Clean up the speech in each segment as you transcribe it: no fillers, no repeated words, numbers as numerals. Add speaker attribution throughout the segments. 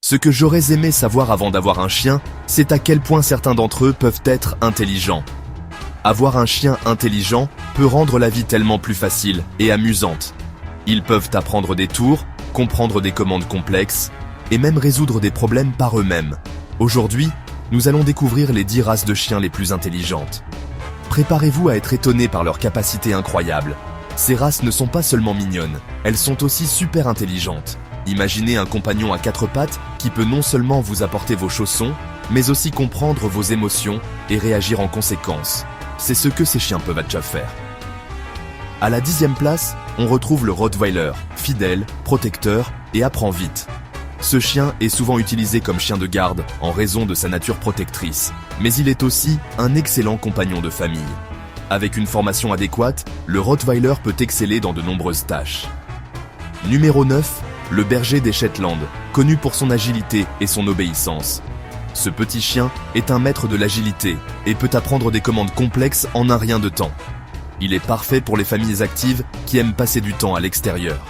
Speaker 1: Ce que j'aurais aimé savoir avant d'avoir un chien, c'est à quel point certains d'entre eux peuvent être intelligents. Avoir un chien intelligent peut rendre la vie tellement plus facile et amusante. Ils peuvent apprendre des tours, comprendre des commandes complexes, et même résoudre des problèmes par eux-mêmes. Aujourd'hui, nous allons découvrir les 10 races de chiens les plus intelligentes. Préparez-vous à être étonné par leurs capacités incroyables. Ces races ne sont pas seulement mignonnes, elles sont aussi super intelligentes. Imaginez un compagnon à 4 pattes qui peut non seulement vous apporter vos chaussons, mais aussi comprendre vos émotions et réagir en conséquence. C'est ce que ces chiens peuvent déjà faire. À la 10e place, on retrouve le Rottweiler, fidèle, protecteur et apprend vite. Ce chien est souvent utilisé comme chien de garde en raison de sa nature protectrice, mais il est aussi un excellent compagnon de famille. Avec une formation adéquate, le Rottweiler peut exceller dans de nombreuses tâches. Numéro 9, le berger des Shetland, connu pour son agilité et son obéissance. Ce petit chien est un maître de l'agilité et peut apprendre des commandes complexes en un rien de temps. Il est parfait pour les familles actives qui aiment passer du temps à l'extérieur.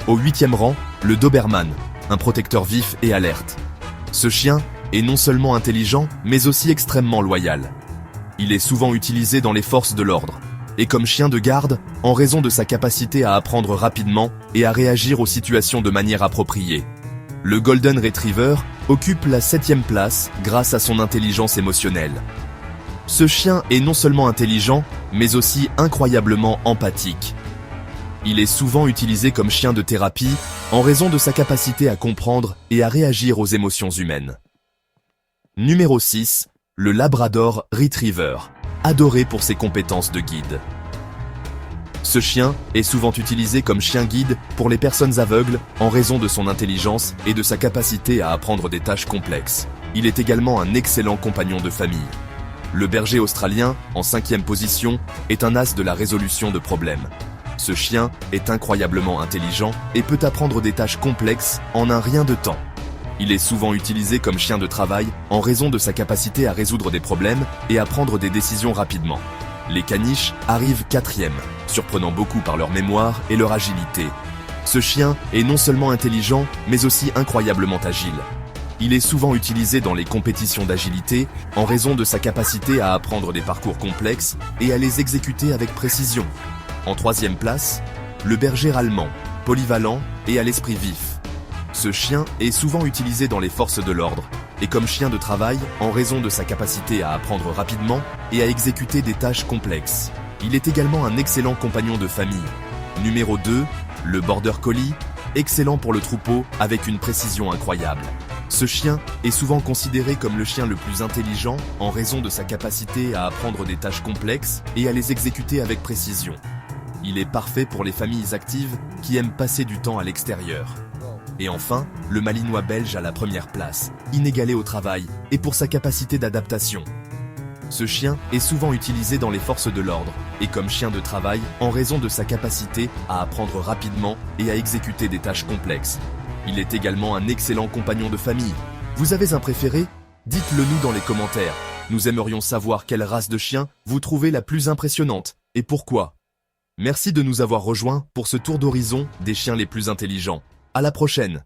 Speaker 1: Au 8e rang, le Doberman, un protecteur vif et alerte. Ce chien est non seulement intelligent, mais aussi extrêmement loyal. Il est souvent utilisé dans les forces de l'ordre, et comme chien de garde, en raison de sa capacité à apprendre rapidement et à réagir aux situations de manière appropriée. Le Golden Retriever occupe la 7e place grâce à son intelligence émotionnelle. Ce chien est non seulement intelligent, mais aussi incroyablement empathique. Il est souvent utilisé comme chien de thérapie en raison de sa capacité à comprendre et à réagir aux émotions humaines. Numéro 6, le Labrador Retriever, adoré pour ses compétences de guide. Ce chien est souvent utilisé comme chien guide pour les personnes aveugles en raison de son intelligence et de sa capacité à apprendre des tâches complexes. Il est également un excellent compagnon de famille. Le berger australien, en 5e position, est un as de la résolution de problèmes. Ce chien est incroyablement intelligent et peut apprendre des tâches complexes en un rien de temps. Il est souvent utilisé comme chien de travail en raison de sa capacité à résoudre des problèmes et à prendre des décisions rapidement. Les caniches arrivent 4e, surprenant beaucoup par leur mémoire et leur agilité. Ce chien est non seulement intelligent, mais aussi incroyablement agile. Il est souvent utilisé dans les compétitions d'agilité en raison de sa capacité à apprendre des parcours complexes et à les exécuter avec précision. En 3e place, le berger allemand, polyvalent et à l'esprit vif. Ce chien est souvent utilisé dans les forces de l'ordre et comme chien de travail en raison de sa capacité à apprendre rapidement et à exécuter des tâches complexes. Il est également un excellent compagnon de famille. Numéro 2, le Border Collie, excellent pour le troupeau avec une précision incroyable. Ce chien est souvent considéré comme le chien le plus intelligent en raison de sa capacité à apprendre des tâches complexes et à les exécuter avec précision. Il est parfait pour les familles actives qui aiment passer du temps à l'extérieur. Et enfin, le Malinois belge à la 1re place, inégalé au travail et pour sa capacité d'adaptation. Ce chien est souvent utilisé dans les forces de l'ordre et comme chien de travail en raison de sa capacité à apprendre rapidement et à exécuter des tâches complexes. Il est également un excellent compagnon de famille. Vous avez un préféré? Dites-le nous dans les commentaires. Nous aimerions savoir quelle race de chien vous trouvez la plus impressionnante et pourquoi. Merci de nous avoir rejoints pour ce tour d'horizon des chiens les plus intelligents. À la prochaine!